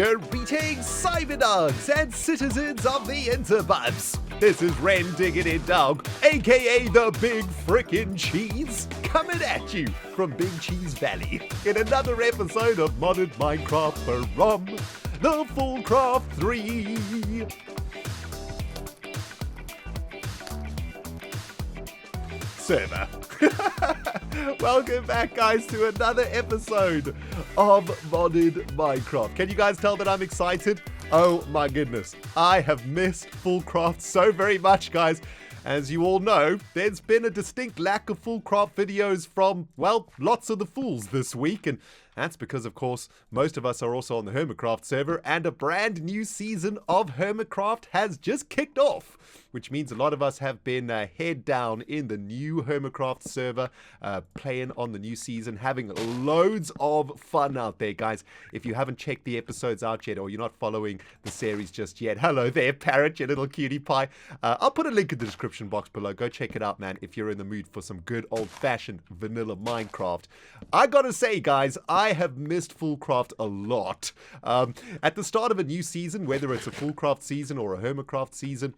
Greetings, cyberdogs and citizens of the interbubs. This is ReNDoG, aka the Big Frickin' Cheese, coming at you from Big Cheez Valley in another episode of Modded Minecraft from the FoolCraft 3. Server. Welcome back, guys, to another episode of Modded Minecraft. Can you guys tell that I'm excited? Oh my goodness, I have missed FoolCraft so very much, guys. As you all know, there's been a distinct lack of FoolCraft videos from, well, lots of the fools this week, and that's because, of course, most of us are also on the Hermitcraft server, and a brand new season of Hermitcraft has just kicked off, which means a lot of us have been head down in the new Hermitcraft server, playing on the new season, having loads of fun out there, guys. If you haven't checked the episodes out yet, or you're not following the series just yet, hello there, Parrot, you little cutie pie. I'll put a link in the description box below. Go check it out, man, if you're in the mood for some good old-fashioned vanilla Minecraft. I gotta say, guys, I have missed FoolCraft a lot. At the start of a new season, whether it's a FoolCraft season or a Hermitcraft season,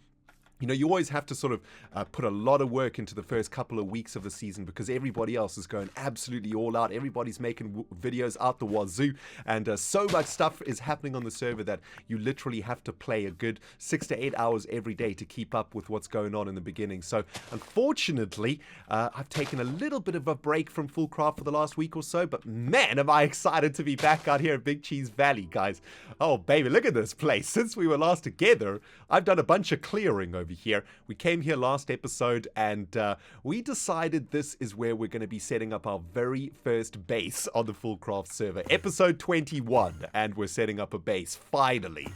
you know, you always have to sort of put a lot of work into the first couple of weeks of the season because everybody else is going absolutely all out. Everybody's making videos out the wazoo, and so much stuff is happening on the server that you literally have to play a good 6 to 8 hours every day to keep up with what's going on in the beginning. So, unfortunately, I've taken a little bit of a break from FoolCraft for the last week or so, but man, am I excited to be back out here at Big Cheez Valley, guys. Oh, baby, look at this place. Since we were last together, I've done a bunch of clearing over here. We came here last episode and we decided this is where we're going to be setting up our very first base on the FoolCraft server. Episode 21, and we're setting up a base, finally.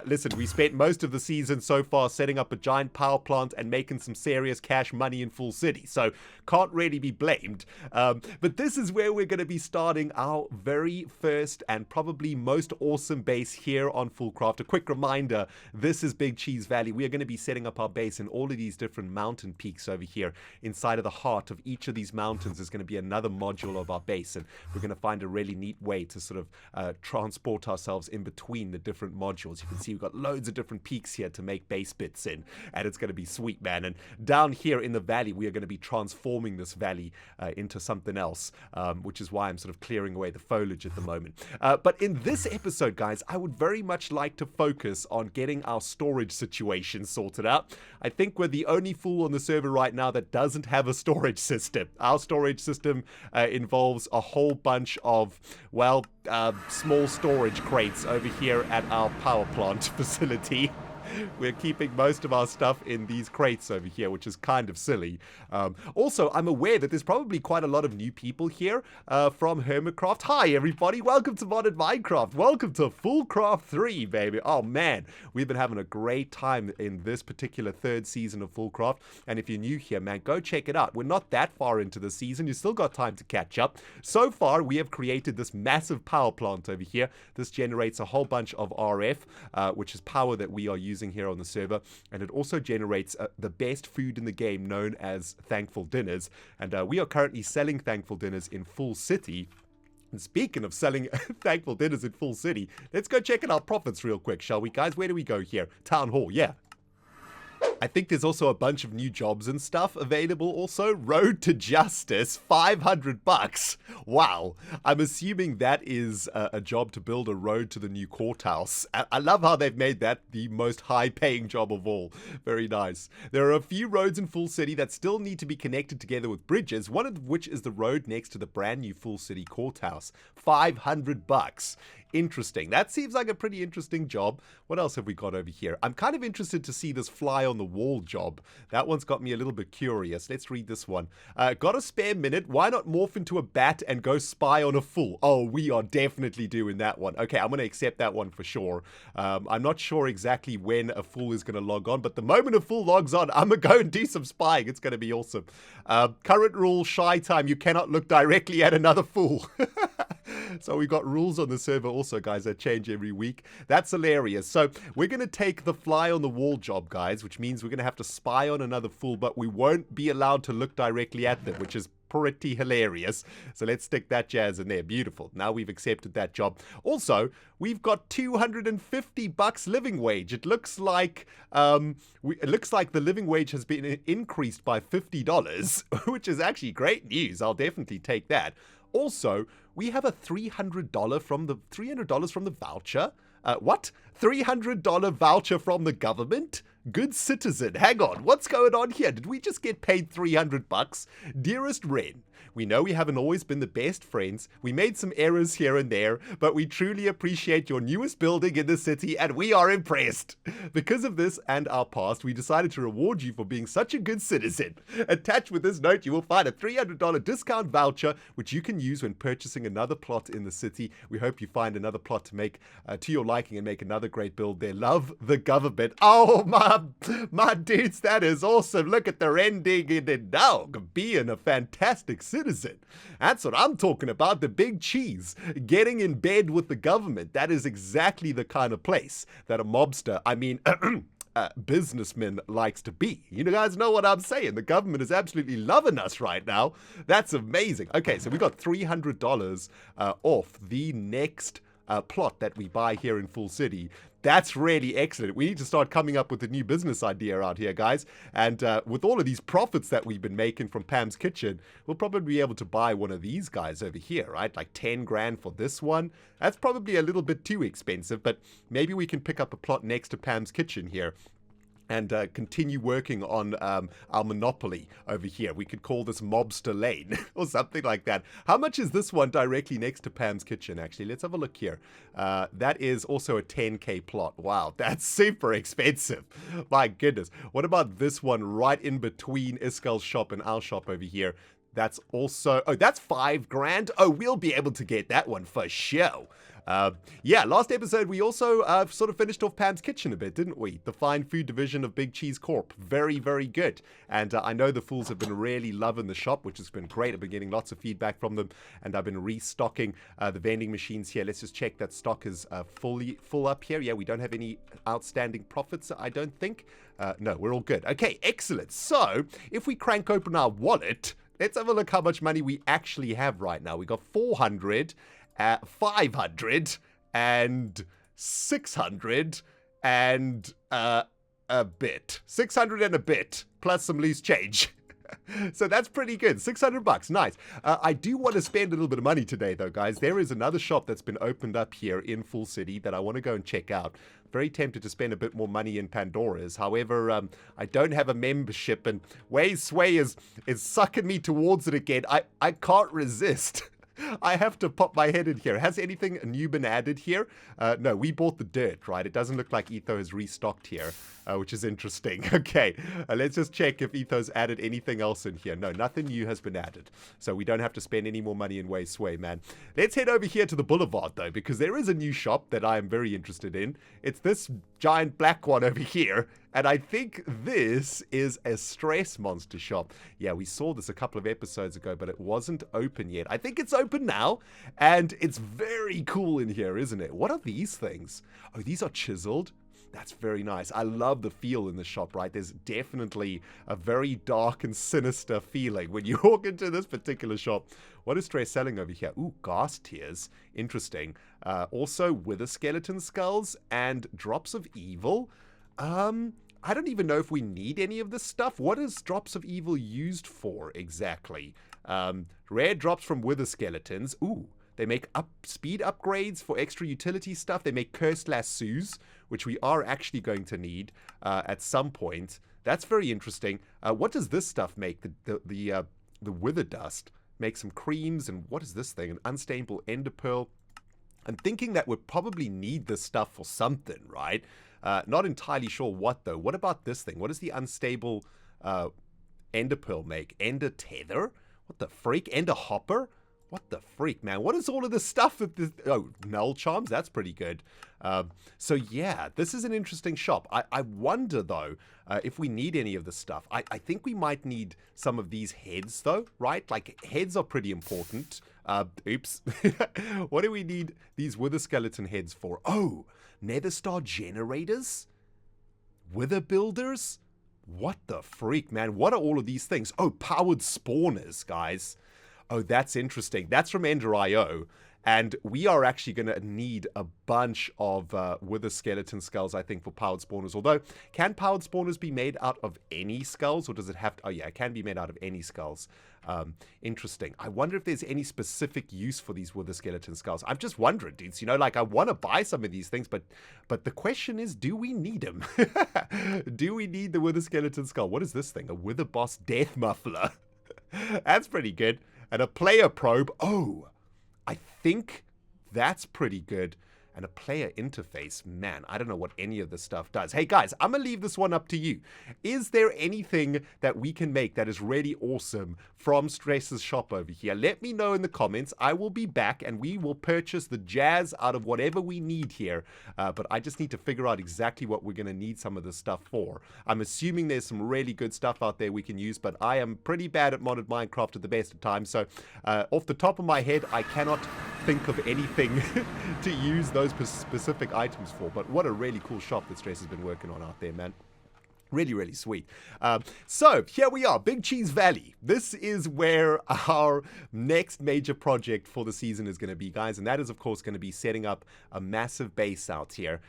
Listen, we spent most of the season so far setting up a giant power plant and making some serious cash money in Full City, so can't really be blamed. But this is where we're going to be starting our very first and probably most awesome base here on FoolCraft. A quick reminder, this is Big Cheez Valley. We are going to be setting up our base in all of these different mountain peaks over here. Inside of the heart of each of these mountains is going to be another module of our base, and we're going to find a really neat way to sort of transport ourselves in between the different modules. You can see we've got loads of different peaks here to make base bits in, and it's going to be sweet, man. And down here in the valley, we are going to be transforming this valley into something else, which is why I'm sort of clearing away the foliage at the moment. But in this episode, guys, I would very much like to focus on getting our storage situation sorted out. I think we're the only fool on the server right now that doesn't have a storage system. Our storage system involves a whole bunch of, well, small storage crates over here at our power plant facility. We're keeping most of our stuff in these crates over here, which is kind of silly. Also, I'm aware that there's probably quite a lot of new people here from Hermitcraft. Hi, everybody. Welcome to Modded Minecraft. Welcome to FoolCraft 3, baby. Oh, man. We've been having a great time in this particular third season of FoolCraft. And if you're new here, man, go check it out. We're not that far into the season. You've still got time to catch up. So far, we have created this massive power plant over here. This generates a whole bunch of RF, which is power that we are using here on the server, and it also generates the best food in the game known as Thankful Dinners, and we are currently selling Thankful Dinners in Full City. And speaking of selling Thankful Dinners in Full City, let's go check out our profits real quick, shall we, guys? Where do we go here? Town Hall, yeah. I think there's also a bunch of new jobs and stuff available also. Road to Justice, 500 bucks. Wow. I'm assuming that is a job to build a road to the new courthouse. I love how they've made that the most high-paying job of all. Very nice. There are a few roads in Full City that still need to be connected together with bridges, one of which is the road next to the brand new Full City courthouse. 500 bucks. Interesting. That seems like a pretty interesting job. What else have we got over here? I'm kind of interested to see this fly on the wall job. That one's got me a little bit curious. Let's read this one. Got a spare minute? Why not morph into a bat and go spy on a fool? Oh, we are definitely doing that one. Okay, I'm going to accept that one for sure. I'm not sure exactly when a fool is going to log on, but the moment a fool logs on, I'm going to go and do some spying. It's going to be awesome. Current rule, shy time. You cannot look directly at another fool. So we've got rules on the server also, guys, that change every week. That's hilarious. So we're going to take the fly on the wall job, guys, which means we're going to have to spy on another fool, but we won't be allowed to look directly at them, which is pretty hilarious. So let's stick that jazz in there. Beautiful. Now we've accepted that job. Also, we've got $250 living wage. It looks like the living wage has been increased by $50, which is actually great news. I'll definitely take that. Also, we have a $300 from the voucher. What? $300 voucher from the government? Good citizen. Hang on. What's going on here? Did we just get paid $300? Dearest Ren, we know we haven't always been the best friends. We made some errors here and there, but we truly appreciate your newest building in the city, and we are impressed. Because of this and our past, we decided to reward you for being such a good citizen. Attached with this note, you will find a $300 discount voucher, which you can use when purchasing another plot in the city. We hope you find another plot to make to your liking and make another great build there. Love, the government. Oh, my dudes, that is awesome. Look at the ReNDoG in the dog being a fantastic citizen. That's what I'm talking about. The Big Cheez, getting in bed with the government. That is exactly the kind of place that a mobster, businessman likes to be. You guys know what I'm saying. The government is absolutely loving us right now. That's amazing. Okay, so we got $300 off the next plot that we buy here in Fool City. That's really excellent. We need to start coming up with a new business idea out here, guys. And with all of these profits that we've been making from Pam's Kitchen, we'll probably be able to buy one of these guys over here, right? Like 10 grand for this one. That's probably a little bit too expensive, but maybe we can pick up a plot next to Pam's Kitchen here and continue working on our monopoly over here. We could call this Mobster Lane or something like that. How much is this one directly next to Pam's Kitchen, actually? Let's have a look here. That is also a 10K plot. Wow, that's super expensive. My goodness. What about this one right in between Iskal's shop and our shop over here? That's also... Oh, that's 5 grand. Oh, we'll be able to get that one for sure. Yeah, last episode we also sort of finished off Pam's Kitchen a bit, didn't we? The fine food division of Big Cheez Corp. Very, very good. And I know the fools have been really loving the shop, which has been great. I've been getting lots of feedback from them, and I've been restocking the vending machines here. Let's just check that stock is full up here. Yeah, we don't have any outstanding profits, I don't think. No, we're all good. Okay, excellent. So, if we crank open our wallet, let's have a look how much money we actually have right now. We got 400, 500, and 600, and a bit. 600 and a bit, plus some loose change. So that's pretty good. $600, nice. I do want to spend a little bit of money today, though, guys. There is another shop that's been opened up here in Fool City that I want to go and check out. Very tempted to spend a bit more money in Pandora's. However, I don't have a membership, and Way Sway is sucking me towards it again. I can't resist. I have to pop my head in here. Has anything new been added here? No, we bought the dirt, right? It doesn't look like Etho has restocked here, which is interesting. Okay, let's just check if Etho's added anything else in here. No, nothing new has been added. So we don't have to spend any more money in Way Sway, man. Let's head over here to the Boulevard, though, because there is a new shop that I am very interested in. It's this giant black one over here. And I think this is a stress monster shop. Yeah, we saw this a couple of episodes ago, but it wasn't open yet. I think it's open now, and it's very cool in here, isn't it? What are these things? Oh, these are chiseled. That's very nice. I love the feel in the shop, right? There's definitely a very dark and sinister feeling when you walk into this particular shop. What is Stress selling over here? Ooh, gas tears. Interesting. Also, wither skeleton skulls and drops of evil. I don't even know if we need any of this stuff. What is Drops of Evil used for exactly? Rare drops from wither skeletons. Ooh, they make speed upgrades for extra utility stuff. They make cursed lassos, which we are actually going to need at some point. That's very interesting. What does this stuff make? The wither dust. Make some creams, and what is this thing? An unstable ender pearl. I'm thinking that we'd probably need this stuff for something, right? Not entirely sure what, though. What about this thing? What does the unstable ender pearl make? Ender tether? What the freak? Ender hopper? What the freak, man? What is all of this stuff? Oh, null charms? That's pretty good. So, yeah, this is an interesting shop. I wonder, though, if we need any of this stuff. I think we might need some of these heads, though, right? Like, heads are pretty important. Oops. What do we need these wither skeleton heads for? Oh, nether star generators? Wither builders? What the freak, man? What are all of these things? Oh, powered spawners, guys. Oh, that's interesting. That's from Ender.io. And we are actually going to need a bunch of wither skeleton skulls, I think, for powered spawners. Although, can powered spawners be made out of any skulls? Or does it have to... Oh, yeah, it can be made out of any skulls. Interesting. I wonder if there's any specific use for these wither skeleton skulls. I'm just wondering, dudes. You know, like, I want to buy some of these things, but the question is, do we need them? Do we need the wither skeleton skull? What is this thing? A wither boss death muffler. That's pretty good. And a player probe. Oh, I think that's pretty good. And a player interface. Man, I don't know what any of this stuff does. Hey, guys, I'm going to leave this one up to you. Is there anything that we can make that is really awesome from Stress's shop over here? Let me know in the comments. I will be back, and we will purchase the jazz out of whatever we need here. But I just need to figure out exactly what we're going to need some of this stuff for. I'm assuming there's some really good stuff out there we can use, but I am pretty bad at modded Minecraft at the best of times. So off the top of my head, I cannot think of anything to use those specific items for. But what a really cool shop that Stress has been working on out there, man. Really, really sweet. So here we are, Big Cheez Valley. This is where our next major project for the season is going to be, guys. And that is, of course, going to be setting up a massive base out here.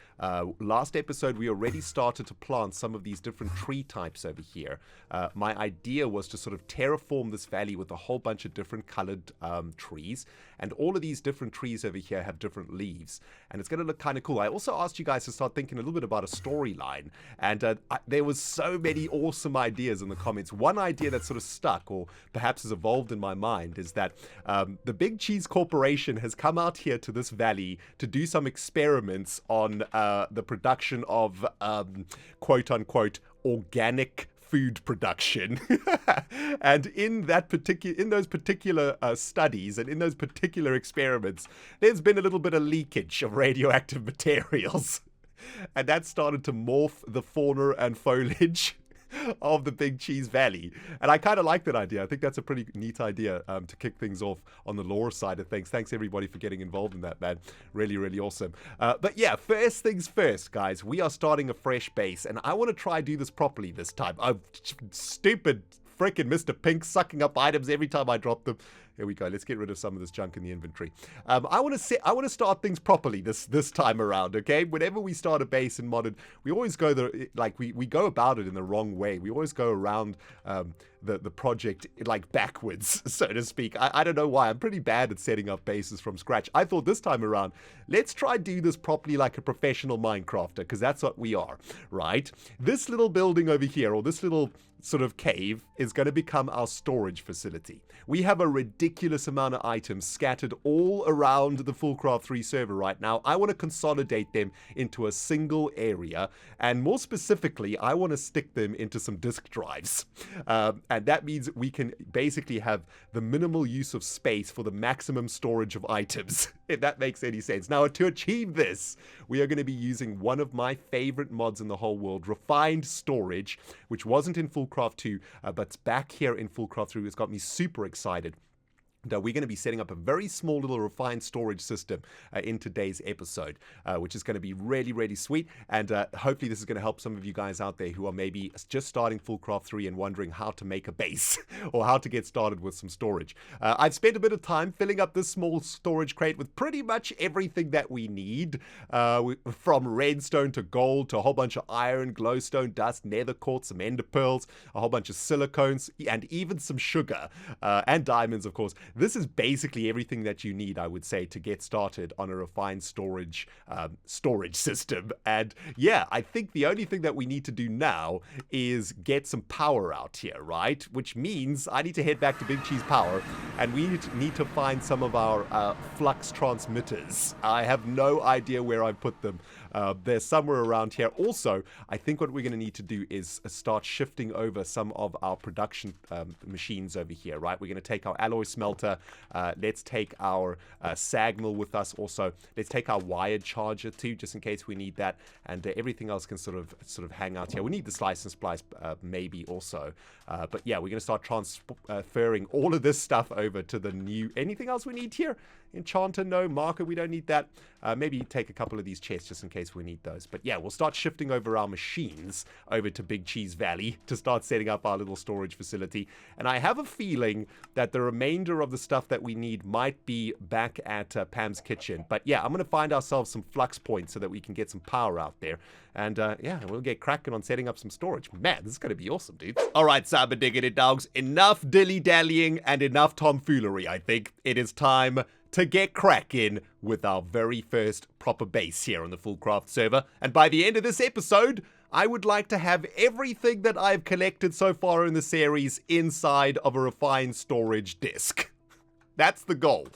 Last episode, we already started to plant some of these different tree types over here. My idea was to sort of terraform this valley with a whole bunch of different colored trees. And all of these different trees over here have different leaves. And it's going to look kind of cool. I also asked you guys to start thinking a little bit about a storyline. And there was so many awesome ideas in the comments. One idea that sort of stuck, or perhaps has evolved in my mind, is that the Big Cheez Corporation has come out here to this valley to do some experiments on the production of quote-unquote organic food production. And in those particular studies and in those particular experiments, there's been a little bit of leakage of radioactive materials. And that started to morph the fauna and foliage of the Big Cheez Valley. And I kind of like that idea. I think that's a pretty neat idea to kick things off on the lore side of things. Thanks everybody for getting involved in that, man. Really, really awesome. But yeah, first things first, guys. We are starting a fresh base, and I want to try do this properly this time. Stupid freaking Mr. Pink sucking up items every time I drop them. Here we go. Let's get rid of some of this junk in the inventory. I want to start things properly this time around. Okay, whenever we start a base in modded, we always go we go about it in the wrong way. We always go around the project like backwards, so to speak. I don't know why. I'm pretty bad at setting up bases from scratch. I thought this time around, let's try do this properly like a professional Minecrafter, because that's what we are, right? This little building over here, or this little sort of cave, is going to become our storage facility. We have a ridiculous amount of items scattered all around the FoolCraft 3 server right now. I want to consolidate them into a single area, and more specifically, I want to stick them into some disk drives. And that means we can basically have the minimal use of space for the maximum storage of items, if that makes any sense. Now, to achieve this, we are going to be using one of my favorite mods in the whole world, Refined Storage, which wasn't in FoolCraft 2, but it's back here in FoolCraft 3. It's got me super excited. We're going to be setting up a very small little refined storage system in today's episode, which is going to be really, really sweet. And hopefully this is going to help some of you guys out there who are maybe just starting FoolCraft 3 and wondering how to make a base or how to get started with some storage. I've spent a bit of time filling up this small storage crate with pretty much everything that we need, from redstone to gold to a whole bunch of iron, glowstone, dust, nether quartz, some ender pearls, a whole bunch of silicones, and even some sugar, and diamonds, of course. This is basically everything that you need, I would say, to get started on a refined storage system. And yeah, I think the only thing that we need to do now is get some power out here, right? Which means I need to head back to Big Cheez Power, and we need to find some of our Flux Transmitters. I have no idea where I put them. They're somewhere around here. Also, I think what we're going to need to do is start shifting over some of our production machines over here, right? We're going to take our alloy smelter. Let's take our sag mill with us. Also, let's take our wired charger too, just in case we need that. And everything else can sort of hang out here. We need the slice and splice maybe also. But yeah, we're going to start transferring all of this stuff over to the new. Anything else we need here? Enchanter, no. Marker, we don't need that. Maybe take a couple of these chests just in case we need those. But yeah, we'll start shifting over our machines over to Big Cheez Valley to start setting up our little storage facility. And I have a feeling that the remainder of the stuff that we need might be back at Pam's kitchen. But yeah, I'm going to find ourselves some flux points so that we can get some power out there. And yeah, we'll get cracking on setting up some storage. Man, this is going to be awesome, dude. All right, cyber diggity dogs, enough dilly-dallying and enough tomfoolery, I think. It is time to get cracking with our very first proper base here on the FoolCraft server. And by the end of this episode, I would like to have everything that I've collected so far in the series inside of a refined storage disk. That's the goal.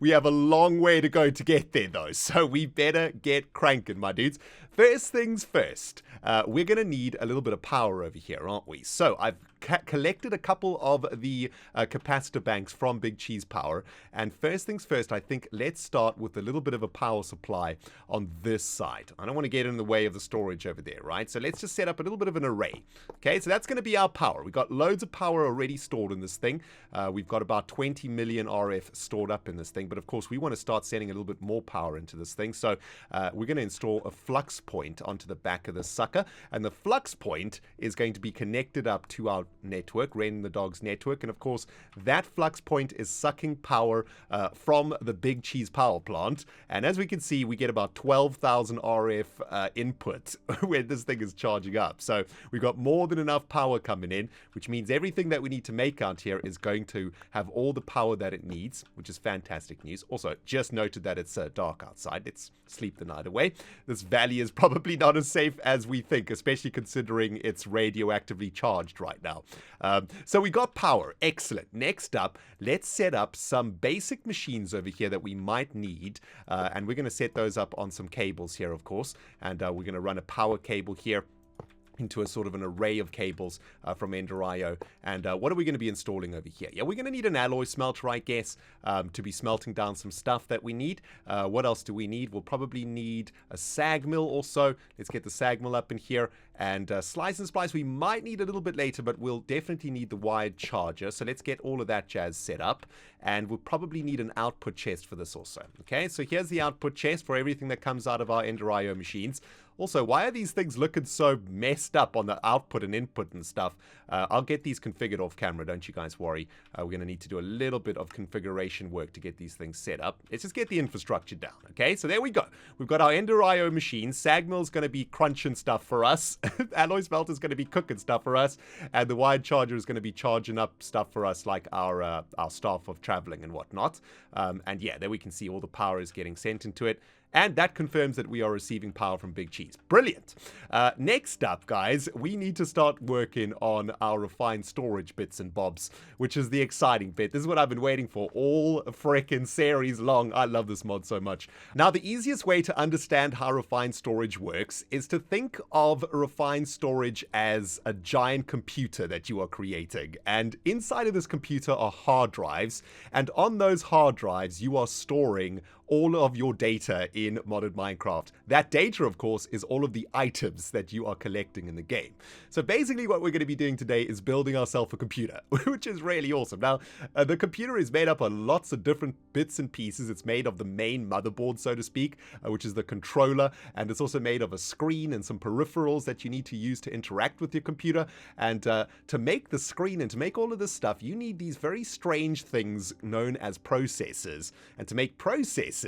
We have a long way to go to get there, though, so we better get cranking, my dudes. First things first, we're going to need a little bit of power over here, aren't we? So I've collected a couple of the capacitor banks from Big Cheez Power, and first things first, I think let's start with a little bit of a power supply on this side. I don't want to get in the way of the storage over there, right? So let's just set up a little bit of an array. Okay, so that's going to be our power. We've got loads of power already stored in this thing. We've got about 20 million RF stored up in this thing, but of course we want to start sending a little bit more power into this thing. So we're going to install a flux point onto the back of this sucker, and the flux point is going to be connected up to our network, ReNDoG's network, and of course that flux point is sucking power from the Big Cheez power plant, and as we can see we get about 12,000 RF input when this thing is charging up. So we've got more than enough power coming in, which means everything that we need to make out here is going to have all the power that it needs, which is fantastic news. Also, just noted that it's dark outside. Let's sleep the night away. This valley is probably not as safe as we think, especially considering it's radioactively charged right now. So we got power. Excellent. Next up, let's set up some basic machines over here that we might need, and we're going to set those up on some cables here, of course, and we're going to run a power cable here into a sort of an array of cables from Ender.io. And what are we going to be installing over here? Yeah, we're going to need an alloy smelter, I guess, to be smelting down some stuff that we need. What else do we need? We'll probably need a sag mill also. Let's get the sag mill up in here. And slice and splice we might need a little bit later, but we'll definitely need the wired charger. So let's get all of that jazz set up. And we'll probably need an output chest for this also. Okay, so here's the output chest for everything that comes out of our Ender.io machines. Also, why are these things looking so messed up on the output and input and stuff? I'll get these configured off camera, don't you guys worry. We're going to need to do a little bit of configuration work to get these things set up. Let's just get the infrastructure down, okay? So there we go. We've got our Ender.io machine. Sag mill's going to be crunching stuff for us. Alloy smelter's going to be cooking stuff for us. And the wired charger is going to be charging up stuff for us, like our staff of traveling and whatnot. And yeah, there we can see all the power is getting sent into it. And that confirms that we are receiving power from Big Cheez. Brilliant. Next up, guys, we need to start working on our refined storage bits and bobs, which is the exciting bit. This is what I've been waiting for all frickin' series long. I love this mod so much. Now, the easiest way to understand how refined storage works is to think of refined storage as a giant computer that you are creating. And inside of this computer are hard drives. And on those hard drives, you are storing all of your data in modded Minecraft. That data, of course, is all of the items that you are collecting in the game. So basically what we're going to be doing today is building ourselves a computer, which is really awesome. Now, the computer is made up of lots of different bits and pieces. It's made of the main motherboard, so to speak, which is the controller, and it's also made of a screen and some peripherals that you need to use to interact with your computer. And to make the screen and to make all of this stuff, you need these very strange things known as processors. And to make processors,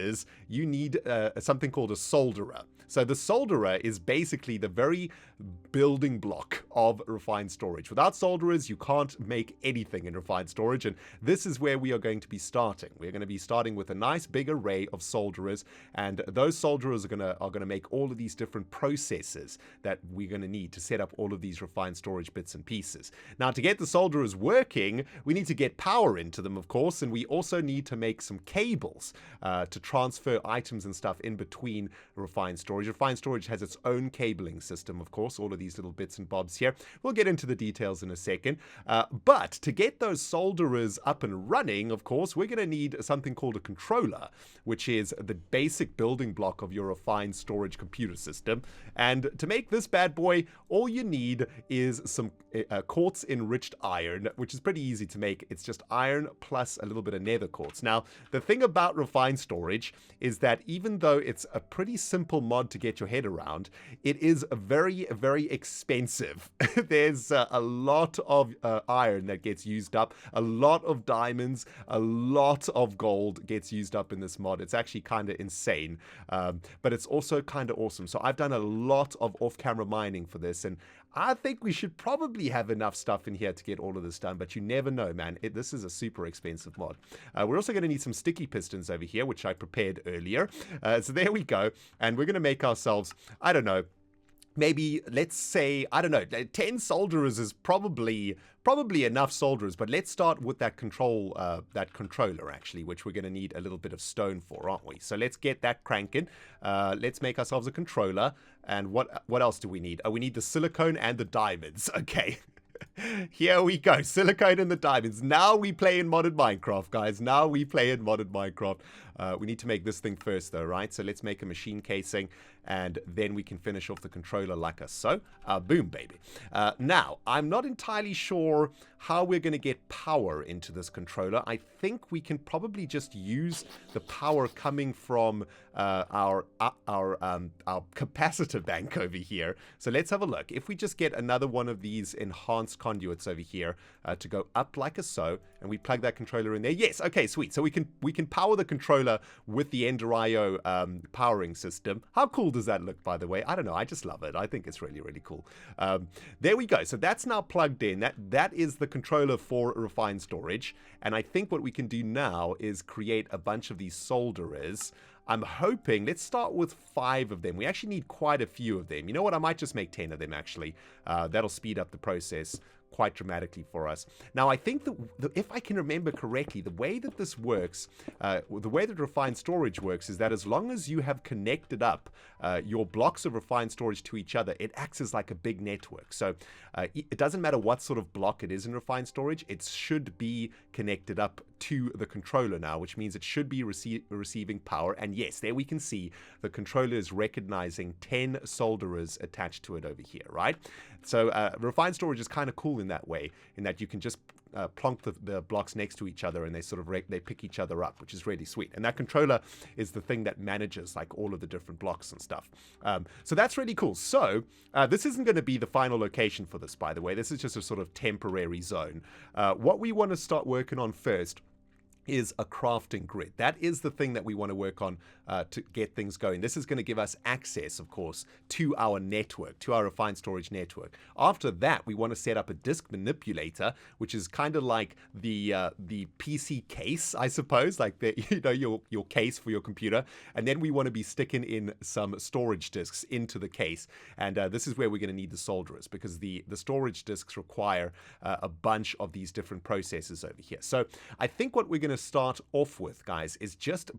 you need something called a solderer. So the solderer is basically the very building block of refined storage. Without solderers, you can't make anything in refined storage, and this is where we are going to be starting. We're going to be starting with a nice big array of solderers, and those solderers are going to make all of these different processes that we're going to need to set up all of these refined storage bits and pieces. Now, to get the solderers working, we need to get power into them, of course, and we also need to make some cables to to transfer items and stuff in between refined storage. Refined storage has its own cabling system, of course, all of these little bits and bobs here. We'll get into the details in a second. But to get those solderers up and running, of course, we're going to need something called a controller, which is the basic building block of your refined storage computer system. And to make this bad boy, all you need is some quartz enriched iron, which is pretty easy to make. It's just iron plus a little bit of nether quartz. Now, the thing about refined storage is that even though it's a pretty simple mod to get your head around, it is very, very expensive. There's a lot of iron that gets used up, a lot of diamonds, a lot of gold gets used up in this mod. It's actually kind of insane, but it's also kind of awesome. So I've done a lot of off-camera mining for this, and I think we should probably have enough stuff in here to get all of this done, but you never know, man. This is a super expensive mod. We're also going to need some sticky pistons over here, which I prepared earlier. So there we go. And we're going to make ourselves, I don't know, maybe, let's say, I don't know, 10 solderers is probably enough solderers, but let's start with that controller, actually, which we're going to need a little bit of stone for, aren't we? So let's get that cranking. Let's make ourselves a controller. And what else do we need? Oh, we need the silicone and the diamonds. Okay. Here we go. Silicone and the diamonds. Now we play in modded Minecraft, guys. Now we play in modded Minecraft. We need to make this thing first, though, right? So let's make a machine casing, and then we can finish off the controller like so. Boom, baby. Now, I'm not entirely sure how we're going to get power into this controller. I think we can probably just use the power coming from our capacitor bank over here. So let's have a look. If we just get another one of these enhanced conduits over here to go up like so, and we plug that controller in there. Yes, okay, sweet. So we can power the controller with the Ender IO powering system. How cool does that look, by the way? I don't know. I just love it. I think it's really, really cool. There we go. So that's now plugged in. That is the controller for refined storage. And I think what we can do now is create a bunch of these solderers. I'm hoping, let's start with 5 of them. We actually need quite a few of them. You know what? I might just make 10 of them, actually. That'll speed up the process quite dramatically for us. Now, I think that if I can remember correctly, the way that this works, the way that refined storage works is that as long as you have connected up your blocks of refined storage to each other, it acts as like a big network. So it doesn't matter what sort of block it is in refined storage, it should be connected up to the controller now, which means it should be receiving power. And yes, there we can see the controller is recognizing 10 solderers attached to it over here, right? So refined storage is kind of cool in that way, in that you can just plonk the blocks next to each other, and they sort of they pick each other up, which is really sweet. And that controller is the thing that manages like all of the different blocks and stuff. So that's really cool. So this isn't going to be the final location for this, by the way. This is just a sort of temporary zone. What we want to start working on first is a crafting grid. That is the thing that we want to work on to get things going. This is going to give us access, of course, to our network, to our refined storage network. After that, we want to set up a disk manipulator, which is kind of like the PC case, I suppose, like your case for your computer. And then we want to be sticking in some storage disks into the case. And this is where we're going to need the solderers, because the storage disks require a bunch of these different processes over here. So I think what we're going to start off with, guys, is just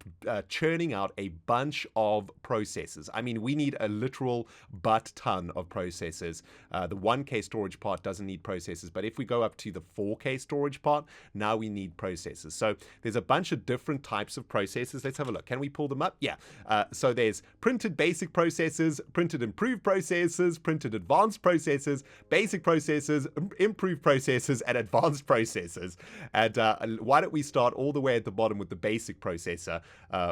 churning out a bunch of processes. I mean, we need a literal butt ton of processes. The 1K storage part doesn't need processes, but if we go up to the 4K storage part, now we need processes. So there's a bunch of different types of processes. Let's have a look. Can we pull them up? Yeah. So there's printed basic processes, printed improved processes, printed advanced processes, basic processes, improved processes, and advanced processes. And why don't we start all the way at the bottom with the basic processor,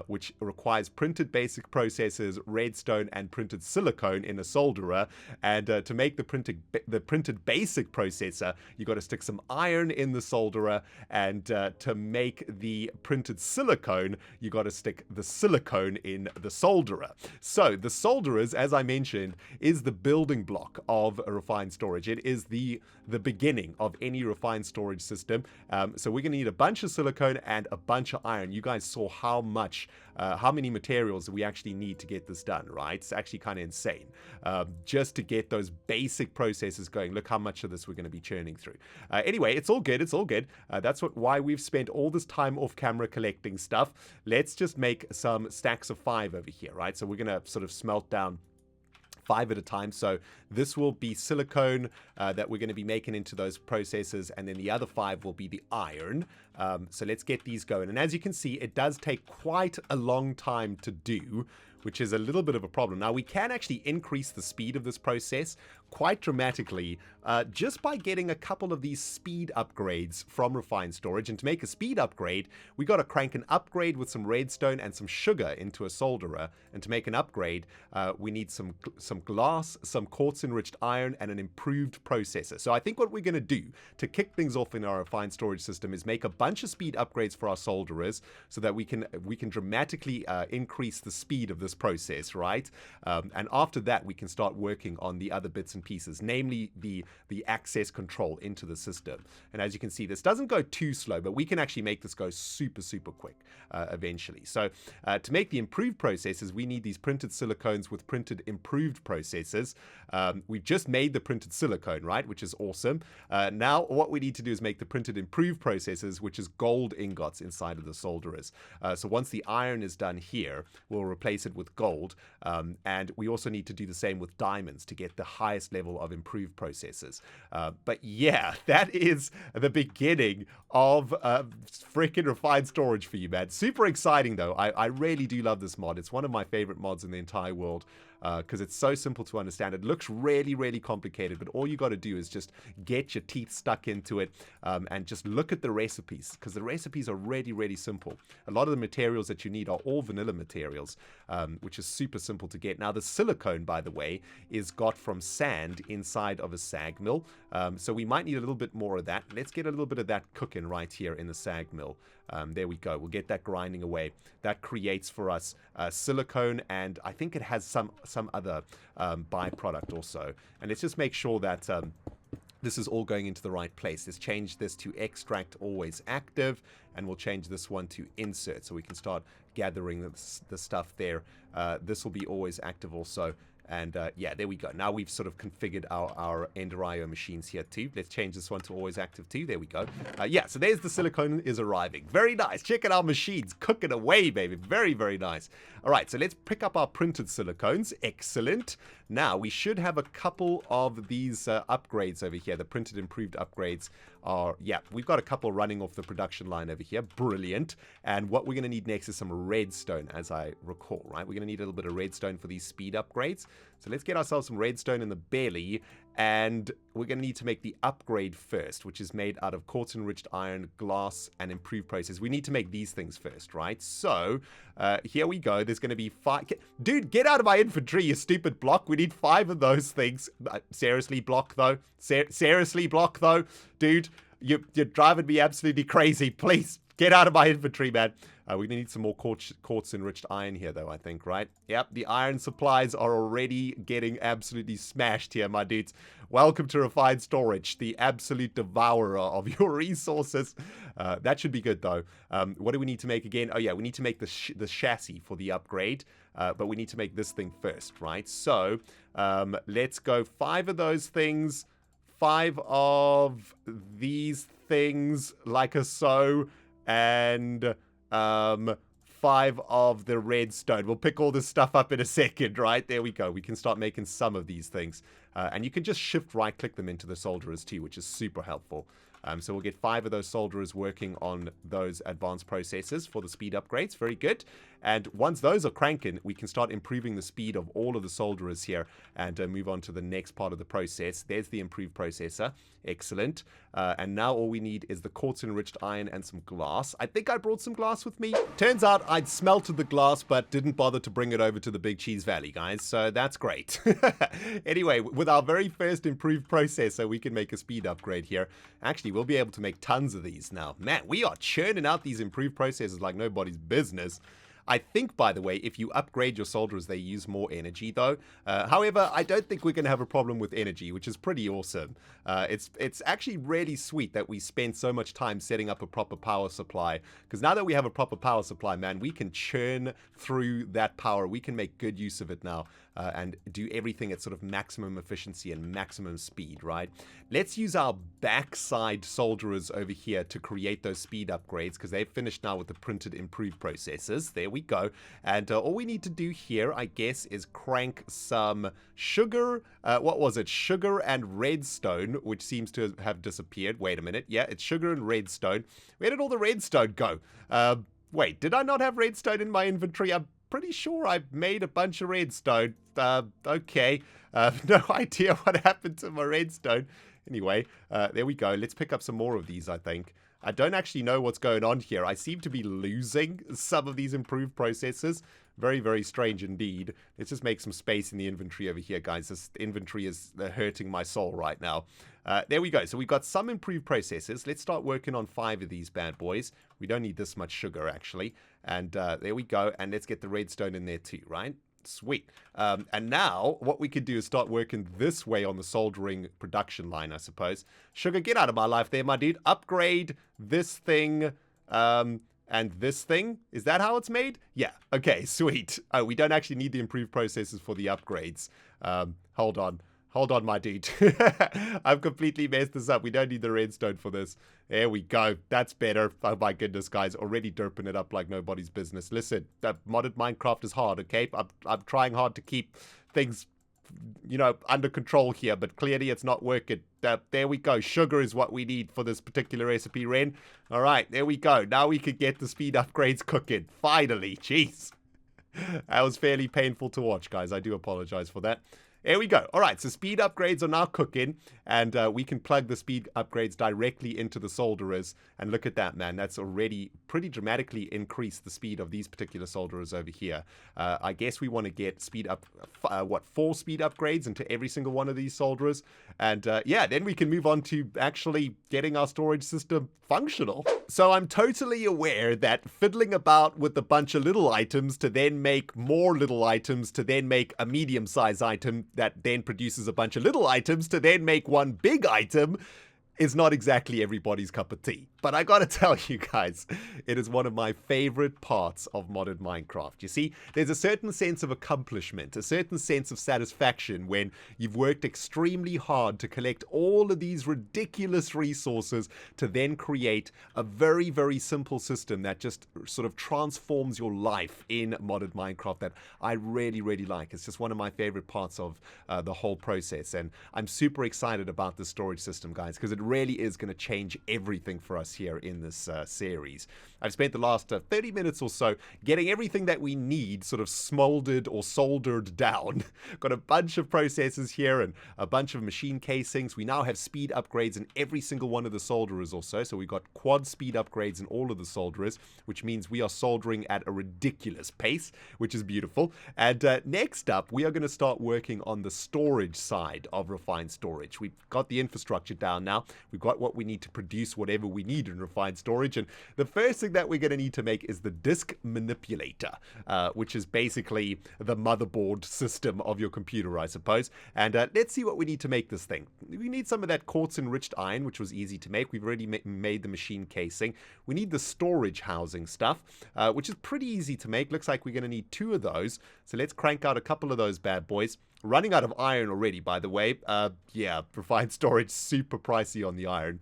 which requires printed basic processes, redstone, and printed silicone in a solderer. And to make the printed basic processor, you got to stick some iron in the solderer, and to make the printed silicone, you got to stick the silicone in the solderer. So the solderers, as I mentioned, is the building block of a refined storage. It is the beginning of any refined storage system. So we're going to need a bunch of silicone silicone and a bunch of iron. You guys saw how many materials we actually need to get this done, right? It's actually kind of insane. Just to get those basic processes going. Look how much of this we're going to be churning through. Anyway, it's all good. It's all good. That's why we've spent all this time off camera collecting stuff. Let's just make some stacks of 5 over here, right? So we're going to sort of smelt down 5 at a time. So this will be silicone that we're going to be making into those processes, and then the other 5 will be the iron. So let's get these going. And as you can see, it does take quite a long time to do, which is a little bit of a problem. Now, we can actually increase the speed of this process quite dramatically just by getting a couple of these speed upgrades from Refined Storage. And to make a speed upgrade, we got to crank an upgrade with some redstone and some sugar into a solderer. And to make an upgrade, we need some glass, some quartz-enriched iron, and an improved processor. So I think what we're going to do to kick things off in our Refined Storage system is make a bunch of speed upgrades for our solderers so that we can dramatically increase the speed of this process, right? And after that, we can start working on the other bits and pieces, namely the access control into the system. And as you can see, this doesn't go too slow, but we can actually make this go super, super quick eventually. So to make the improved processes, we need these printed silicones with printed improved processes. We've just made the printed silicone, right, which is awesome. Now what we need to do is make the printed improved processes, which is gold ingots inside of the solderers. So once the iron is done here, we'll replace it with gold, and we also need to do the same with diamonds to get the highest level of improved processes. But yeah, that is the beginning of freaking Refined Storage for you, man. Super exciting though. I really do love this mod. It's one of my favorite mods in the entire world, because it's so simple to understand. It looks really, really complicated, but all you got to do is just get your teeth stuck into it and just look at the recipes, because the recipes are really, really simple. A lot of the materials that you need are all vanilla materials, which is super simple to get. Now, the silicone, by the way, is got from sand inside of a sag mill, so we might need a little bit more of that. Let's get a little bit of that cooking right here in the sag mill. There we go. We'll get that grinding away. That creates for us silicone, and I think it has some other byproduct also. And let's just make sure that this is all going into the right place. Let's change this to extract always active, and we'll change this one to insert so we can start gathering the stuff there. This will be always active also. And yeah, there we go. Now we've sort of configured our Ender IO machines here too. Let's change this one to always active too. There we go. Yeah, so there's the silicone is arriving. Very nice. Check out our machines. Cooking away, baby. Very, very nice. All right, so let's pick up our printed silicones. Excellent. Now, we should have a couple of these upgrades over here. The printed improved upgrades are, yeah, we've got a couple running off the production line over here. Brilliant. And what we're going to need next is some redstone, as I recall, right? We're going to need a little bit of redstone for these speed upgrades. So let's get ourselves some redstone in the belly, and we're going to need to make the upgrade first, which is made out of quartz-enriched iron, glass, and improved process. We need to make these things first, right? So here we go. There's going to be 5. Dude, get out of my inventory, you stupid block. We need 5 of those things. Seriously, block, though? Seriously, block, though? Dude, you're driving me absolutely crazy. Please, get out of my inventory, man. We're going to need some more quartz-enriched iron here, though, I think, right? Yep, the iron supplies are already getting absolutely smashed here, my dudes. Welcome to Refined Storage, the absolute devourer of your resources. That should be good, though. What do we need to make again? Oh, yeah, we need to make the chassis for the upgrade, but we need to make this thing first, right? So let's go 5 of those things, 5 of these things, like a so, and 5 of the redstone. We'll pick all this stuff up in a second, right? There we go. We can start making some of these things. And you can just shift right click them into the solderers too, which is super helpful. So we'll get 5 of those solderers working on those advanced processes for the speed upgrades. Very good. And once those are cranking, we can start improving the speed of all of the solderers here and move on to the next part of the process. There's the improved processor. Excellent. And now all we need is the quartz-enriched iron and some glass. I think I brought some glass with me. Turns out I'd smelted the glass, but didn't bother to bring it over to the Big Cheez Valley, guys. So that's great. Anyway, with our very first improved processor, we can make a speed upgrade here. Actually, we'll be able to make tons of these now. Man, we are churning out these improved processors like nobody's business. I think, by the way, if you upgrade your solderers, they use more energy, though. However, I don't think we're going to have a problem with energy, which is pretty awesome. It's actually really sweet that we spent so much time setting up a proper power supply, because now that we have a proper power supply, man, we can churn through that power. We can make good use of it now and do everything at sort of maximum efficiency and maximum speed, right? Let's use our backside solderers over here to create those speed upgrades, because they've finished now with the printed improved processors. There we go. And all we need to do here, I guess, is crank some sugar. What was it? Sugar and redstone, which seems to have disappeared. Wait a minute. Yeah, it's sugar and redstone. Where did all the redstone go? Wait, did I not have redstone in my inventory? I'm pretty sure I made a bunch of redstone. Okay. No idea what happened to my redstone. Anyway, there we go. Let's pick up some more of these, I think. I don't actually know what's going on here. I seem to be losing some of these improved processors. Very, very strange indeed. Let's just make some space in the inventory over here, guys. This inventory is hurting my soul right now. There we go. So we've got some improved processors. Let's start working on 5 of these bad boys. We don't need this much sugar, actually. And there we go. And let's get the redstone in there too, right? Sweet. And now what we could do is start working this way on the soldering production line, I suppose. Sugar, get out of my life there, my dude. Upgrade this thing and this thing. Is that how it's made? Yeah. Okay, sweet. Oh, we don't actually need the improved processors for the upgrades. Hold on. Hold on, my dude. I've completely messed this up. We don't need the redstone for this. There we go. That's better. Oh my goodness, guys. Already derping it up like nobody's business. Listen, modded Minecraft is hard, okay? I'm trying hard to keep things, you know, under control here, but clearly it's not working. There we go. Sugar is what we need for this particular recipe, Ren. All right, there we go. Now we can get the speed upgrades cooking. Finally. Jeez. That was fairly painful to watch, guys. I do apologize for that. There we go. All right, so speed upgrades are now cooking, and we can plug the speed upgrades directly into the solderers. And look at that, man. That's already pretty dramatically increased the speed of these particular solderers over here. I guess we want to get speed up, 4 speed upgrades into every single one of these solderers. And yeah, then we can move on to actually getting our storage system functional. So I'm totally aware that fiddling about with a bunch of little items to then make more little items to then make a medium-sized item that then produces a bunch of little items to then make one big item is not exactly everybody's cup of tea. But I gotta tell you guys, it is one of my favorite parts of modded Minecraft. You see, there's a certain sense of accomplishment, a certain sense of satisfaction when you've worked extremely hard to collect all of these ridiculous resources to then create a very, very simple system that just sort of transforms your life in modded Minecraft that I really, really like. It's just one of my favorite parts of the whole process. And I'm super excited about the storage system, guys, because it really is going to change everything for us here in this series. I've spent the last 30 minutes or so getting everything that we need sort of smoldered or soldered down. Got a bunch of processors here and a bunch of machine casings. We now have speed upgrades in every single one of the solderers also. So we've got quad speed upgrades in all of the solderers, which means we are soldering at a ridiculous pace, which is beautiful. And next up, we are going to start working on the storage side of refined storage. We've got the infrastructure down now. We've got what we need to produce whatever we need in refined storage. And the first thing that we're going to need to make is the Disk Manipulator, which is basically the motherboard system of your computer, I suppose. And let's see what we need to make this thing. We need some of that quartz-enriched iron, which was easy to make. We've already made the machine casing. We need the storage housing stuff, which is pretty easy to make. Looks like we're going to need 2 of those. So let's crank out a couple of those bad boys. Running out of iron already, by the way. Yeah, refined storage, super pricey on the iron.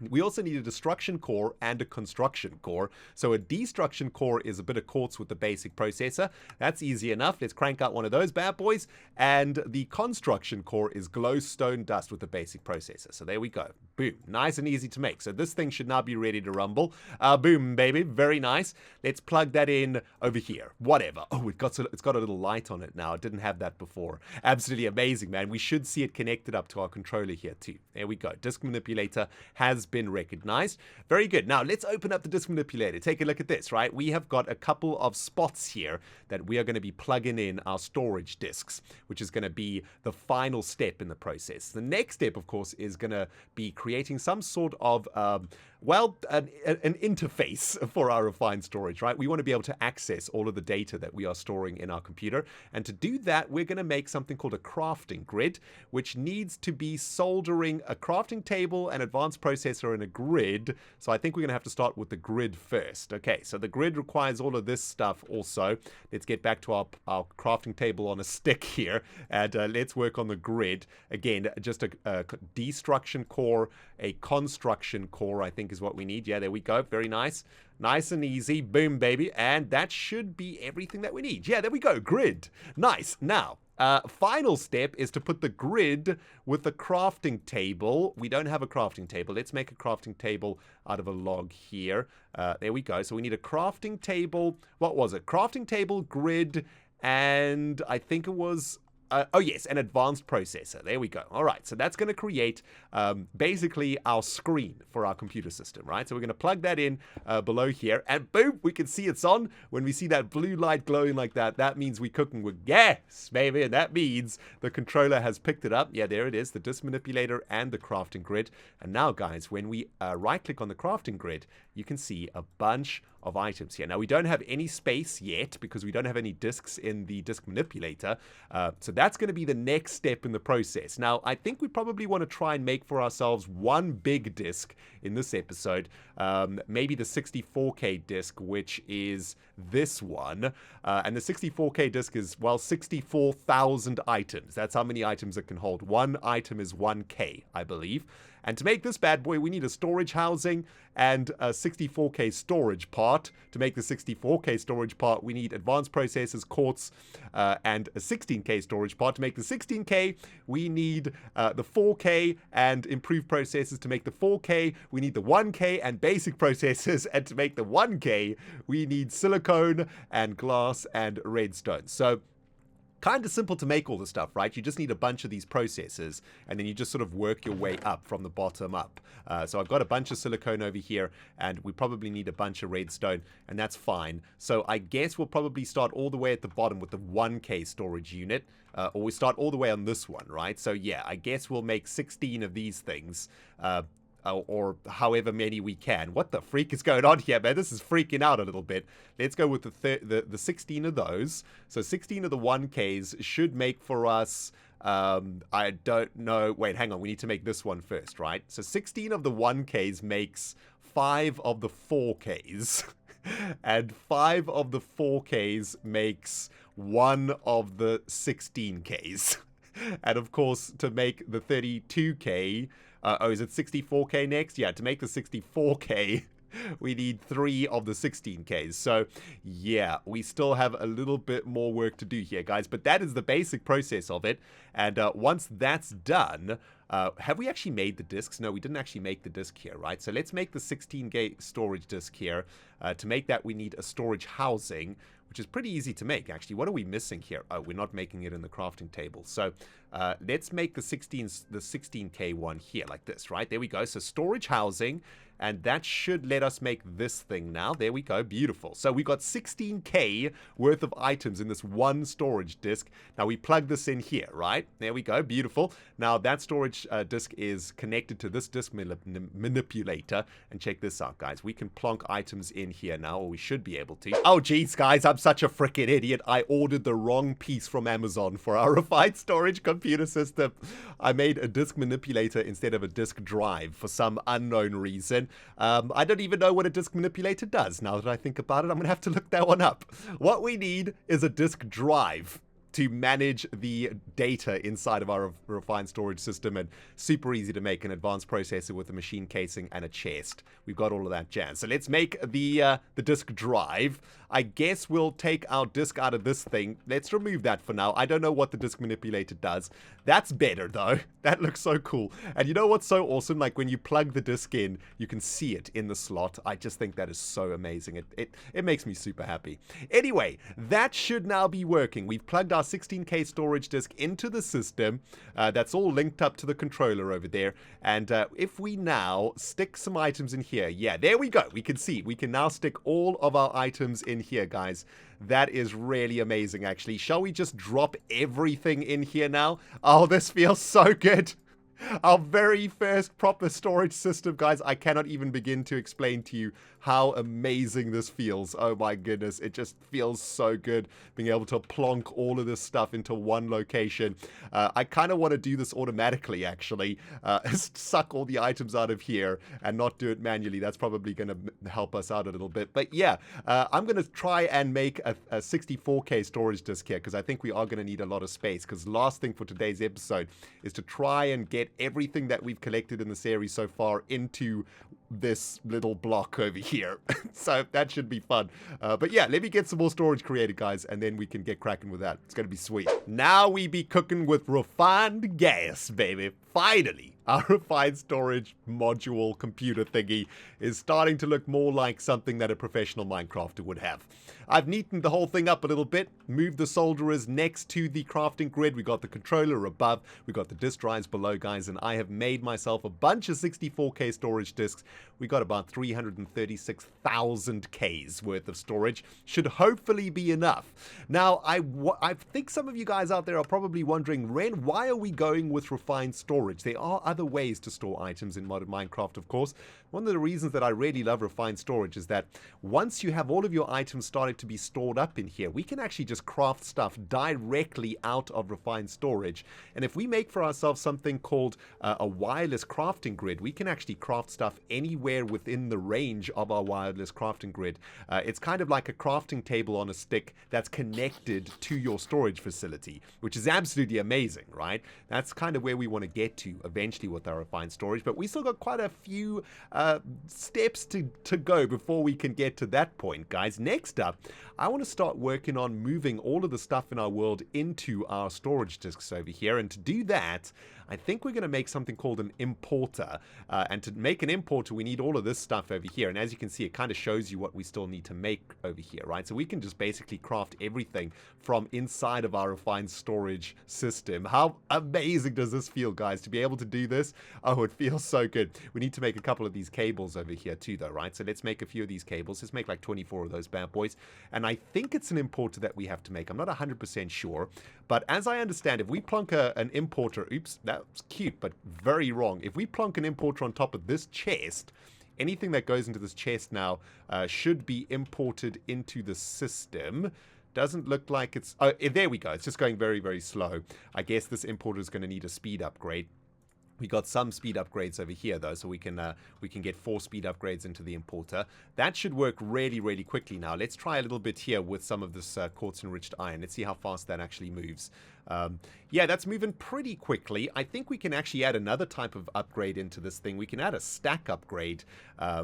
We also need a destruction core and a construction core. So a destruction core is a bit of quartz with the basic processor. That's easy enough. Let's crank out one of those bad boys. And the construction core is glowstone dust with the basic processor. So there we go. Boom. Nice and easy to make. So this thing should now be ready to rumble. Boom, baby. Very nice. Let's plug that in over here. Whatever. Oh, it's got a little light on it now. It didn't have that before. Absolutely amazing, man. We should see it connected up to our controller here too. There we go. Disk Manipulator has been recognized. Very good. Now, let's open up the Disk Manipulator. Take a look at this, right? We have got a couple of spots here that we are going to be plugging in our storage disks, which is going to be the final step in the process. The next step, of course, is going to be creating some sort of, well, an interface for our refined storage, right? We want to be able to access all of the data that we are storing in our computer. And to do that, we're going to make something called a crafting grid, which needs to be soldering a crafting table, an advanced processor, and a grid. So I think we're going to have to start with the grid first. Okay, so the grid requires all of this stuff also. Let's get back to our crafting table on a stick here, and let's work on the grid. Again, just a destruction core, a construction core, I think is what we need. Yeah, there we go. Very nice. Nice and easy. Boom, baby. And that should be everything that we need. Yeah, there we go. Grid. Nice. Now, final step is to put the grid with the crafting table. We don't have a crafting table. Let's make a crafting table out of a log here. There we go. So we need a crafting table. What was it? Crafting table, grid, and I think it was... oh, yes, an advanced processor. There we go. All right, so that's going to create basically our screen for our computer system, right? So we're going to plug that in below here, and boom, we can see it's on. When we see that blue light glowing like that, that means we're cooking with gas, baby, and that means the controller has picked it up. Yeah, there it is, the Disk Manipulator and the crafting grid. And now, guys, when we right-click on the crafting grid, you can see a bunch of items here. Now, we don't have any space yet because we don't have any disks in the Disk Manipulator. So that's going to be the next step in the process. Now, I think we probably want to try and make for ourselves one big disk in this episode. Maybe the 64K disk, which is this one. And the 64K disk is, well, 64,000 items. That's how many items it can hold. One item is 1K, I believe. And to make this bad boy, we need a storage housing and a 64K storage part. To make the 64K storage part, we need advanced processors, quartz, and a 16K storage part. To make the 16K, we need the 4K and improved processors. To make the 4K, we need the 1K and basic processors. And to make the 1K, we need silicone and glass and redstone. So kind of simple to make all the stuff, right? You just need a bunch of these processors, and then you just sort of work your way up from the bottom up. So I've got a bunch of silicone over here, and we probably need a bunch of redstone, and that's fine. So I guess we'll probably start all the way at the bottom with the 1K storage unit, or we start all the way on this one, right? So yeah, I guess we'll make 16 of these things, or however many we can. What the freak is going on here, man? This is freaking out a little bit. Let's go with the 16 of those. So 16 of the 1Ks should make for us, I don't know. Wait, hang on. We need to make this one first, right? So 16 of the 1Ks makes 5 of the 4Ks. And 5 of the 4Ks makes 1 of the 16Ks. And of course, to make the 32K... oh, is it 64K next? Yeah, to make the 64K, we need 3 of the 16Ks. So, yeah, we still have a little bit more work to do here, guys. But that is the basic process of it. And once that's done, have we actually made the disks? No, we didn't actually make the disk here, right? So let's make the 16K storage disk here. To make that, we need a storage housing, which is pretty easy to make, actually. What are we missing here? Oh, we're not making it in the crafting table. So let's make the 16K one here, like this, right? There we go. So storage housing, and that should let us make this thing now. There we go. Beautiful. So we got 16K worth of items in this one storage disk. Now we plug this in here, right? There we go. Beautiful. Now that storage disk is connected to this disk manipulator. And check this out, guys. We can plonk items in here now, or we should be able to. Oh, geez, guys. I'm such a freaking idiot. I ordered the wrong piece from Amazon for our refined storage computer system. I made a disk manipulator instead of a disk drive for some unknown reason. I don't even know what a disk manipulator does. Now that I think about it, I'm going to have to look that one up. What we need is a disk drive to manage the data inside of our refined storage system, and super easy to make an advanced processor with a machine casing and a chest. We've got all of that jazz. So let's make the disk drive. I guess we'll take our disk out of this thing. Let's remove that for now. I don't know what the disk manipulator does. That's better, though. That looks so cool. And you know what's so awesome? Like, when you plug the disk in, you can see it in the slot. I just think that is so amazing. It makes me super happy. Anyway, that should now be working. We've plugged our our 16K storage disk into the system. That's all linked up to the controller over there. And if we now stick some items in here, yeah, there we go. We can see, we can now stick all of our items in here, guys. That is really amazing, actually. Shall we just drop everything in here now? Oh, this feels so good. Our very first proper storage system, guys. I cannot even begin to explain to you how amazing this feels. Oh my goodness, it just feels so good being able to plonk all of this stuff into one location. I kind of want to do this automatically, actually. Suck all the items out of here and not do it manually. That's probably going to help us out a little bit. But yeah, I'm going to try and make a 64K storage disk here because I think we are going to need a lot of space. Because last thing for today's episode is to try and get everything that we've collected in the series so far into this little block over here. So that should be fun. But yeah, let me get some more storage created, guys, and then we can get cracking with that. It's going to be sweet. Now we be cooking with refined gas, baby. Finally, our refined storage module computer thingy is starting to look more like something that a professional Minecrafter would have. I've neatened the whole thing up a little bit, moved the solderers next to the crafting grid. We got the controller above, we got the disk drives below, guys, and I have made myself a bunch of 64K storage disks. We got about 336,000 Ks worth of storage. Should hopefully be enough. Now, I think some of you guys out there are probably wondering, Ren, why are we going with refined storage? There are other ways to store items in modern Minecraft, of course. One of the reasons that I really love refined storage is that once you have all of your items started to be stored up in here, we can actually just craft stuff directly out of refined storage. And if we make for ourselves something called a wireless crafting grid, we can actually craft stuff anywhere within the range of our wireless crafting grid. It's kind of like a crafting table on a stick that's connected to your storage facility, which is absolutely amazing, right? That's kind of where we want to get to eventually with our refined storage, but we still got quite a few steps to go before we can get to that point, guys. Next up, I want to start working on moving all of the stuff in our world into our storage disks over here, and to do that, I think we're going to make something called an importer. And to make an importer, we need all of this stuff over here. And as you can see, it kind of shows you what we still need to make over here, right? So we can just basically craft everything from inside of our refined storage system. How amazing does this feel, guys, to be able to do this? Oh, it feels so good. We need to make a couple of these cables over here too, though, right? So let's make a few of these cables. Let's make like 24 of those bad boys. And I think it's an importer that we have to make. I'm not 100% sure. But as I understand, if we plunk an importer, oops, that's cute, but very wrong. If we plunk an importer on top of this chest, anything that goes into this chest now should be imported into the system. Doesn't look like it's... Oh, there we go. It's just going very, very slow. I guess this importer is going to need a speed upgrade. We got some speed upgrades over here, though, so we can get 4 speed upgrades into the importer. That should work really, really quickly now. Let's try a little bit here with some of this quartz-enriched iron. Let's see how fast that actually moves. Yeah, that's moving pretty quickly. I think we can actually add another type of upgrade into this thing. We can add a stack upgrade,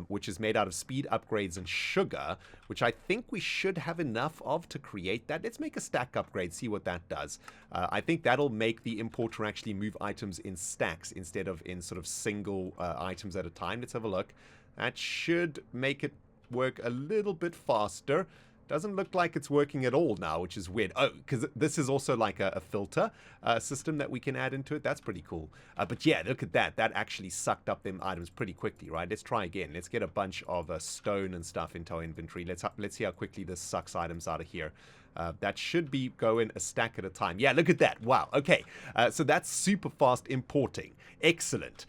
which is made out of speed upgrades and sugar, which I think we should have enough of to create that. Let's make a stack upgrade, see what that does. I think that'll make the importer actually move items in stacks instead of in sort of single items at a time. Let's have a look. That should make it work a little bit faster. Doesn't look like it's working at all now, which is weird. Oh, because this is also like a filter system that we can add into it. That's pretty cool. But yeah, look at that. That actually sucked up them items pretty quickly, right? Let's try again. Let's get a bunch of stone and stuff into our inventory. Let's see how quickly this sucks items out of here. That should be going a stack at a time. Yeah, look at that. Wow. Okay. So that's super fast importing. Excellent.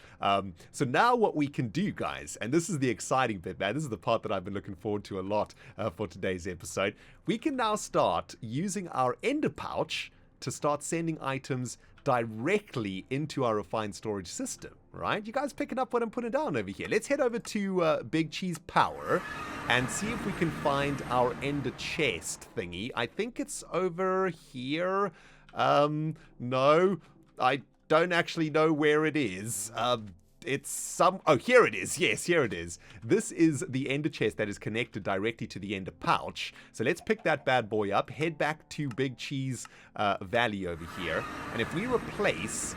So now what we can do, guys, and this is the exciting bit, man. This is the part that I've been looking forward to a lot for today's episode. We can now start using our ender pouch to start sending items directly into our refined storage system, right? You guys picking up what I'm putting down over here? Let's head over to Big Cheez Power and see if we can find our ender chest thingy. I think it's over here. No, I don't actually know where it is. It's some... Oh, here it is. Yes, here it is. This is the ender chest that is connected directly to the ender pouch. So let's pick that bad boy up, head back to Big Cheez Valley over here. And if we replace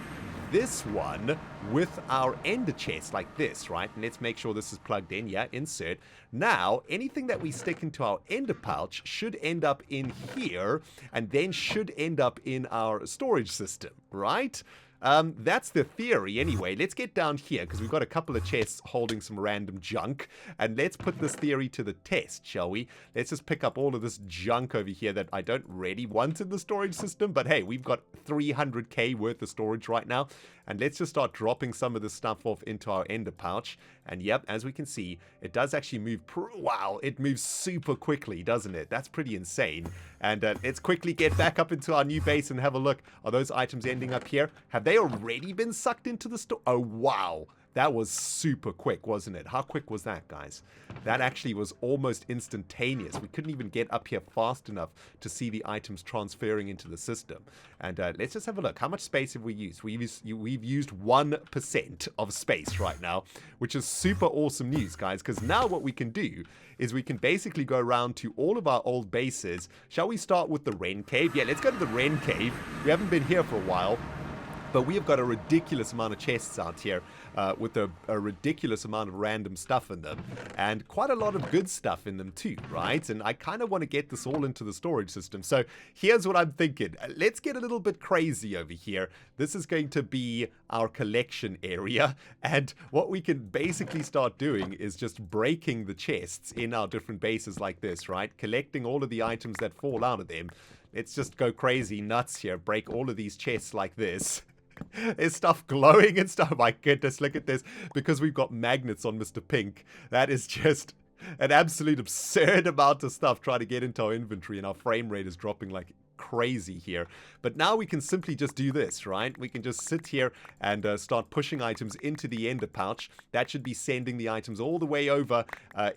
this one with our ender chest like this, right? And let's make sure this is plugged in. Yeah, insert. Now, anything that we stick into our ender pouch should end up in here and then should end up in our storage system, right? That's the theory anyway. Let's get down here because we've got a couple of chests holding some random junk, and let's put this theory to the test, shall we? Let's just pick up all of this junk over here that I don't really want in the storage system, but hey, we've got 300k worth of storage right now, and let's just start dropping some of this stuff off into our ender pouch. And yep, as we can see, it does actually move. Wow, it moves super quickly, doesn't it? That's pretty insane. And let's quickly get back up into our new base and have a look. Are those items ending up here? Have they already been sucked into the store? Oh, wow. That was super quick, wasn't it? How quick was that, guys? That actually was almost instantaneous. We couldn't even get up here fast enough to see the items transferring into the system. And let's just have a look. How much space have we used? We've used 1% of space right now, which is super awesome news, guys, because now what we can do is we can basically go around to all of our old bases. Shall we start with the Ren Cave? Yeah, let's go to the Ren Cave. We haven't been here for a while. But we have got a ridiculous amount of chests out here with a ridiculous amount of random stuff in them. And quite a lot of good stuff in them too, right? And I kind of want to get this all into the storage system. So here's what I'm thinking. Let's get a little bit crazy over here. This is going to be our collection area. And what we can basically start doing is just breaking the chests in our different bases like this, right? Collecting all of the items that fall out of them. Let's just go crazy nuts here. Break all of these chests like this. There's stuff glowing and stuff. My goodness, look at this. Because we've got magnets on Mr. Pink. That is just an absolute absurd amount of stuff trying to get into our inventory, and our frame rate is dropping like crazy here. But now we can simply just do this, right? We can just sit here and start pushing items into the ender pouch. That should be sending the items all the way over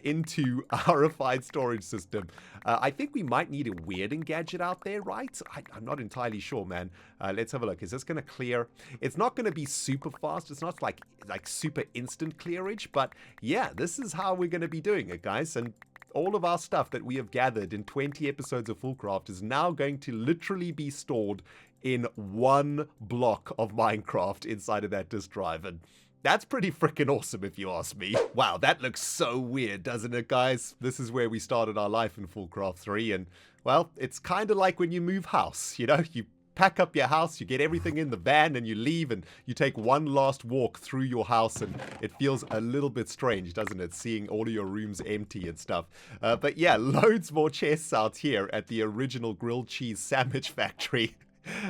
into our refined storage system. I think we might need a weirding gadget out there, right? I'm not entirely sure, man. Let's have a look. Is this going to clear? It's not going to be super fast. It's not like super instant clearage, but yeah, this is how we're going to be doing it, guys. And all of our stuff that we have gathered in 20 episodes of FoolCraft is now going to literally be stored in one block of Minecraft inside of that disk drive. And that's pretty freaking awesome if you ask me. Wow, that looks so weird, doesn't it, guys? This is where we started our life in FoolCraft 3. And, well, it's kind of like when you move house, you know? You pack up your house, you get everything in the van, and you leave, and you take one last walk through your house, and it feels a little bit strange, doesn't it, seeing all of your rooms empty and stuff. But yeah, loads more chests out here at the original grilled cheese sandwich factory.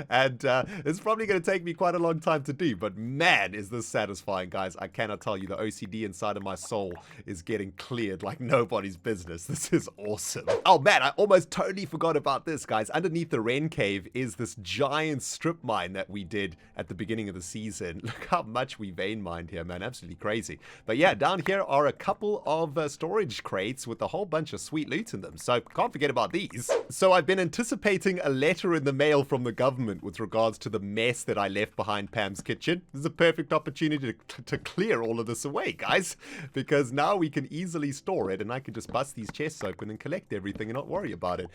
And it's probably going to take me quite a long time to do, but man, is this satisfying, guys. I cannot tell you, the OCD inside of my soul is getting cleared like nobody's business. This is awesome. Oh man, I almost totally forgot about this, guys. Underneath the Ren Cave is this giant strip mine that we did at the beginning of the season. Look how much we vein mined here, man. Absolutely crazy. But yeah, down here are a couple of storage crates with a whole bunch of sweet loot in them, so can't forget about these. So I've been anticipating a letter in the mail from the government with regards to the mess that I left behind Pam's kitchen. This is a perfect opportunity to clear all of this away, guys, because now we can easily store it, and I can just bust these chests open and collect everything and not worry about it.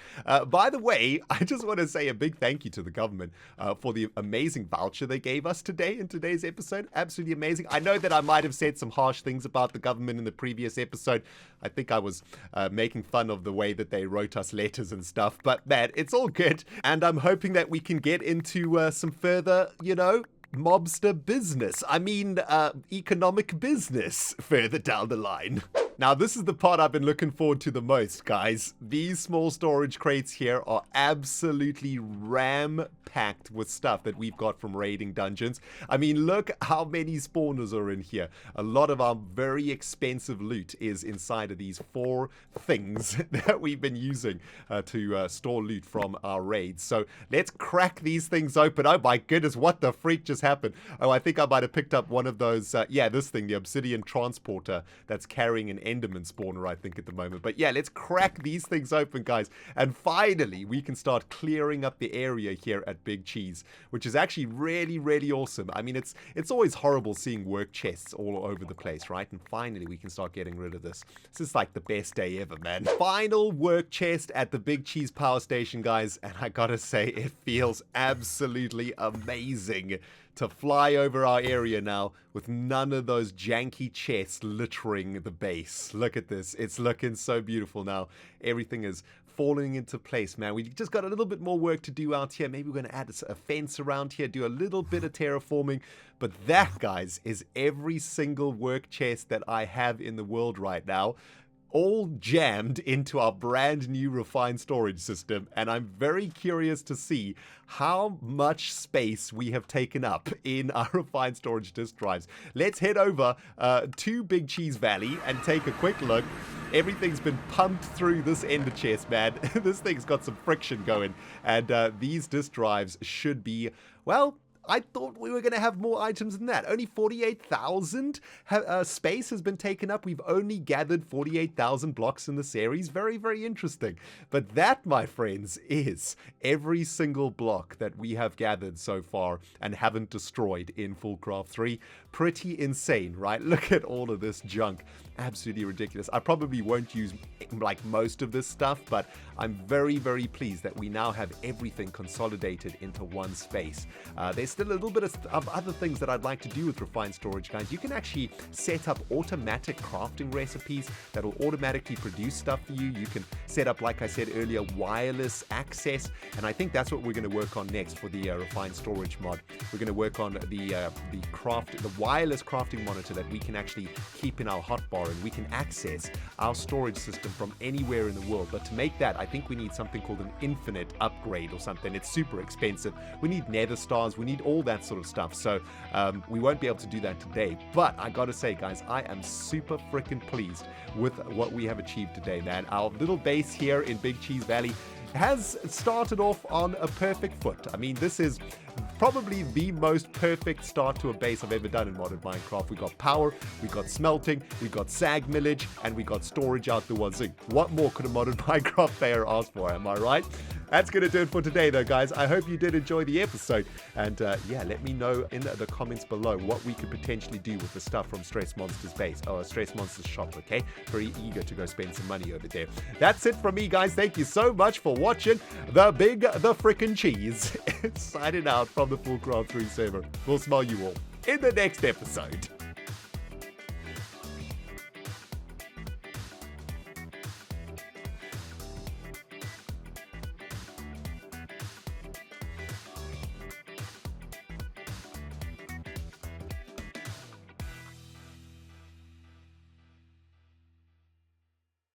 By the way, I just want to say a big thank you to the government for the amazing voucher they gave us today in today's episode. Absolutely amazing. I know that I might have said some harsh things about the government in the previous episode. I think I was making fun of the way that they wrote us letters and stuff, but man, it's all good, and I'm hoping that we can get into some further, you know, mobster business. I mean, economic business further down the line. Now, this is the part I've been looking forward to the most, guys. These small storage crates here are absolutely ram-packed with stuff that we've got from raiding dungeons. I mean, look how many spawners are in here. A lot of our very expensive loot is inside of these 4 things that we've been using to store loot from our raids. So let's crack these things open. Oh my goodness, what the freak just happened? Oh, I think I might have picked up one of those, yeah, this thing, the Obsidian Transporter that's carrying an Enderman spawner, I think, at the moment. But yeah, let's crack these things open, guys. And finally, we can start clearing up the area here at Big Cheez, which is actually really, really awesome. I mean, it's always horrible seeing work chests all over the place, right? And finally, we can start getting rid of this. This is like the best day ever, man. Final work chest at the Big Cheez power station, guys. And I gotta say, it feels absolutely amazing to fly over our area now with none of those janky chests littering the base. Look at this. It's looking so beautiful now. Everything is falling into place, man. We just got a little bit more work to do out here. Maybe we're going to add a fence around here, do a little bit of terraforming. But that, guys, is every single work chest that I have in the world right now, all jammed into our brand new refined storage system, and I'm very curious to see how much space we have taken up in our refined storage disk drives. Let's head over to Big Cheez Valley and take a quick look. Everything's been pumped through this ender chest, man. This thing's got some friction going, and these disk drives should be, well, I thought we were going to have more items than that. Only 48,000 space has been taken up. We've only gathered 48,000 blocks in the series. Very, very interesting. But that, my friends, is every single block that we have gathered so far and haven't destroyed in FoolCraft 3. Pretty insane, right? Look at all of this junk. Absolutely ridiculous. I probably won't use like most of this stuff, but I'm very, very pleased that we now have everything consolidated into one space. There's still a little bit of other things that I'd like to do with refined storage, guys. You can actually set up automatic crafting recipes that will automatically produce stuff for you. You can set up, like I said earlier, wireless access, and I think that's what we're going to work on next for the refined storage mod. We're going to work on the wireless crafting monitor that we can actually keep in our hotbar, and we can access our storage system from anywhere in the world. But to make that, I think we need something called an infinite upgrade or something. It's super expensive. We need nether stars. We need all that sort of stuff. So we won't be able to do that today. But I gotta say, guys, I am super freaking pleased with what we have achieved today, man. Our little base here in Big Cheez Valley has started off on a perfect foot. I mean, this is probably the most perfect start to a base I've ever done in Modern Minecraft. We got power, we got smelting, we got sag millage, and we got storage out the wazoo. What more could a Modern Minecraft player ask for, am I right? That's going to do it for today, though, guys. I hope you did enjoy the episode. And yeah, let me know in the comments below what we could potentially do with the stuff from Stress Monster's base. Oh, Stress Monster's shop, okay? Very eager to go spend some money over there. That's it from me, guys. Thank you so much for watching the frickin' cheese. Signing out from the FoolCraft 3 server. We'll smell you all in the next episode.